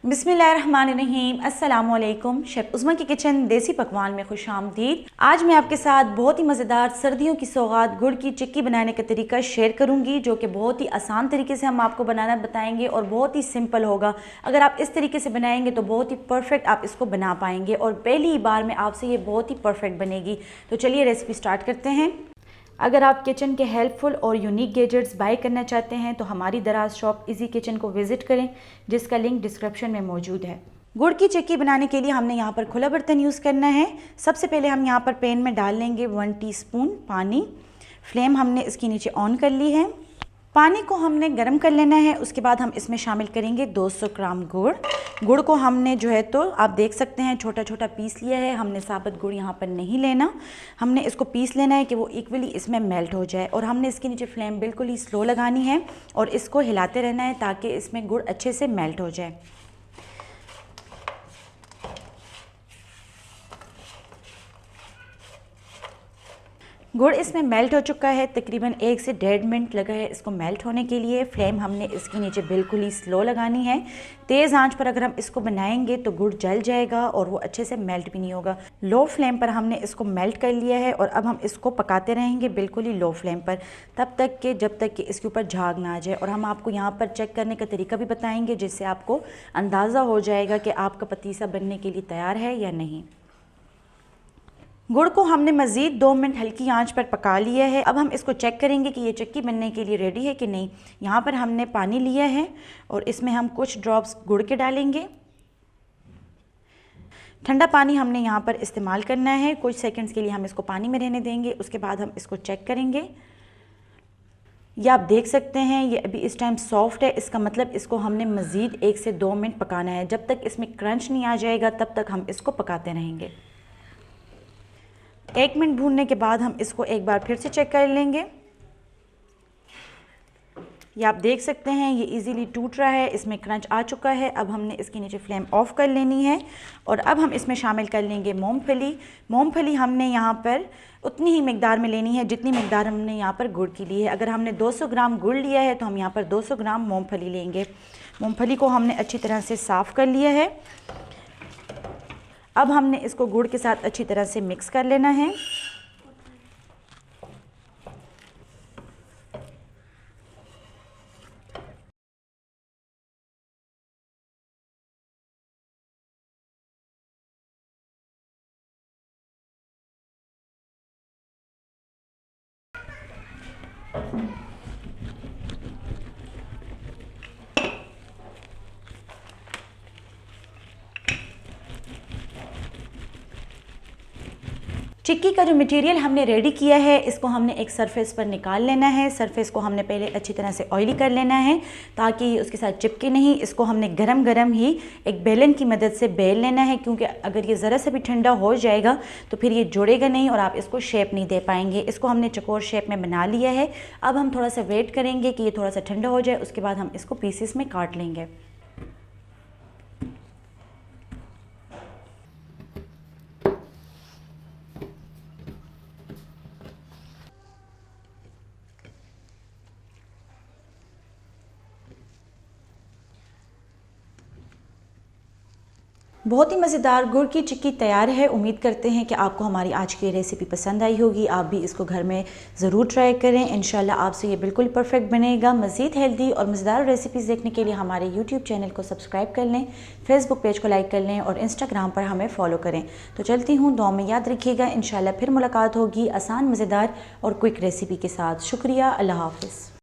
बिस्मिल्लाहिर्रहमानिर्रहीम, अस्सलामुअलैकुम। शेफ़ उस्मा की किचन देसी पकवान में खुश आमदीद। आज मैं आपके साथ बहुत ही मज़ेदार सर्दियों की सौगात गुड़ की चिक्की बनाने का तरीका शेयर करूंगी, जो कि बहुत ही आसान तरीके से हम आपको बनाना बताएंगे और बहुत ही सिंपल होगा। अगर आप इस तरीके से बनाएंगे तो बहुत ही परफेक्ट आप इसको बना पाएंगे और पहली ही बार में आपसे ये बहुत ही परफेक्ट बनेगी। तो चलिए रेसिपी स्टार्ट करते हैं। अगर आप किचन के हेल्पफुल और यूनिक गैजेट्स बाय करना चाहते हैं तो हमारी दराज शॉप इजी किचन को विज़िट करें, जिसका लिंक डिस्क्रिप्शन में मौजूद है। गुड़ की चिक्की बनाने के लिए हमने यहाँ पर खुला बर्तन यूज़ करना है। सबसे पहले हम यहाँ पर पैन में डाल लेंगे 1 टीस्पून पानी। फ्लेम हमने इसकी नीचे ऑन कर ली है। पानी को हमने गर्म कर लेना है। उसके बाद हम इसमें शामिल करेंगे 200 ग्राम गुड़। गुड़ को हमने जो है तो आप देख सकते हैं छोटा छोटा पीस लिया है। हमने साबुत गुड़ यहाँ पर नहीं लेना, हमने इसको पीस लेना है कि वो इक्वली इसमें मेल्ट हो जाए। और हमने इसके नीचे फ्लेम बिल्कुल ही स्लो लगानी है और इसको हिलाते रहना है ताकि इसमें गुड़ अच्छे से मेल्ट हो जाए। गुड़ इसमें मेल्ट हो चुका है। तकरीबन 1 से 1.5 मिनट लगा है इसको मेल्ट होने के लिए। फ्लेम हमने इसके नीचे बिल्कुल ही स्लो लगानी है। तेज़ आंच पर अगर हम इसको बनाएंगे तो गुड़ जल जाएगा और वो अच्छे से मेल्ट भी नहीं होगा। लो फ्लेम पर हमने इसको मेल्ट कर लिया है और अब हम इसको पकाते रहेंगे बिल्कुल ही लो फ्लेम पर तब तक कि जब तक कि इसके ऊपर झाग ना आ जाए। और हम आपको यहाँ पर चेक करने का तरीका भी बताएंगे, जिससे आपको अंदाज़ा हो जाएगा कि आपका पतीसा बनने के लिए तैयार है या नहीं। गुड़ को हमने मज़ीद 2 मिनट हल्की आंच पर पका लिया है। अब हम इसको चेक करेंगे कि ये चिक्की बनने के लिए रेडी है कि नहीं। यहाँ पर हमने पानी लिया है और इसमें हम कुछ ड्रॉप्स गुड़ के डालेंगे। ठंडा पानी हमने यहाँ पर इस्तेमाल करना है। कुछ सेकंड्स के लिए हम इसको पानी में रहने देंगे। उसके बाद हम इसको चेक करेंगे। ये आप देख सकते हैं ये अभी इस टाइम सॉफ्ट है। इसका मतलब इसको हमने मज़ीद 1 से 2 मिनट पकाना है। जब तक इसमें क्रंच नहीं आ जाएगा तब तक हम इसको पकाते रहेंगे। 1 मिनट भूनने के बाद हम इसको एक बार फिर से चेक कर लेंगे। ये आप देख सकते हैं ये इजीली टूट रहा है, इसमें क्रंच आ चुका है। अब हमने इसके नीचे फ्लेम ऑफ कर लेनी है और अब हम इसमें शामिल कर लेंगे मूंगफली। मूंगफली हमने यहाँ पर उतनी ही मिकदार में लेनी है जितनी मिकदार हमने यहाँ पर गुड़ की ली है। अगर हमने 200 ग्राम गुड़ लिया है तो हम यहाँ पर 200 ग्राम मूंगफली लेंगे। मूंगफली को हमने अच्छी तरह से साफ़ कर लिया है। अब हमने इसको गुड़ के साथ अच्छी तरह से मिक्स कर लेना है। चिक्की का जो मटेरियल हमने रेडी किया है इसको हमने एक सरफेस पर निकाल लेना है। सरफेस को हमने पहले अच्छी तरह से ऑयली कर लेना है ताकि उसके साथ चिपके नहीं। इसको हमने गरम गरम ही एक बेलन की मदद से बेल लेना है, क्योंकि अगर ये ज़रा सा भी ठंडा हो जाएगा तो फिर ये जुड़ेगा नहीं और आप इसको शेप नहीं दे पाएंगे। इसको हमने चकोर शेप में बना लिया है। अब हम थोड़ा सा वेट करेंगे कि ये थोड़ा सा ठंडा हो जाए, उसके बाद हम इसको पीसेस में काट लेंगे। बहुत ही मज़ेदार गुड़ की चिक्की तैयार है। उम्मीद करते हैं कि आपको हमारी आज की रेसिपी पसंद आई होगी। आप भी इसको घर में ज़रूर ट्राई करें। इंशाल्लाह आपसे ये बिल्कुल परफेक्ट बनेगा। मज़ीद हेल्दी और मज़ेदार रेसिपीज़ देखने के लिए हमारे यूट्यूब चैनल को सब्सक्राइब कर लें, फेसबुक पेज को लाइक कर लें और इंस्टाग्राम पर हमें फ़ॉलो करें। तो चलती हूँ, दुआ में याद रखिएगा। इंशाल्लाह फिर मुलाकात होगी आसान, मज़ेदार और क्विक रेसिपी के साथ। शुक्रिया, अल्लाह हाफ़िज़।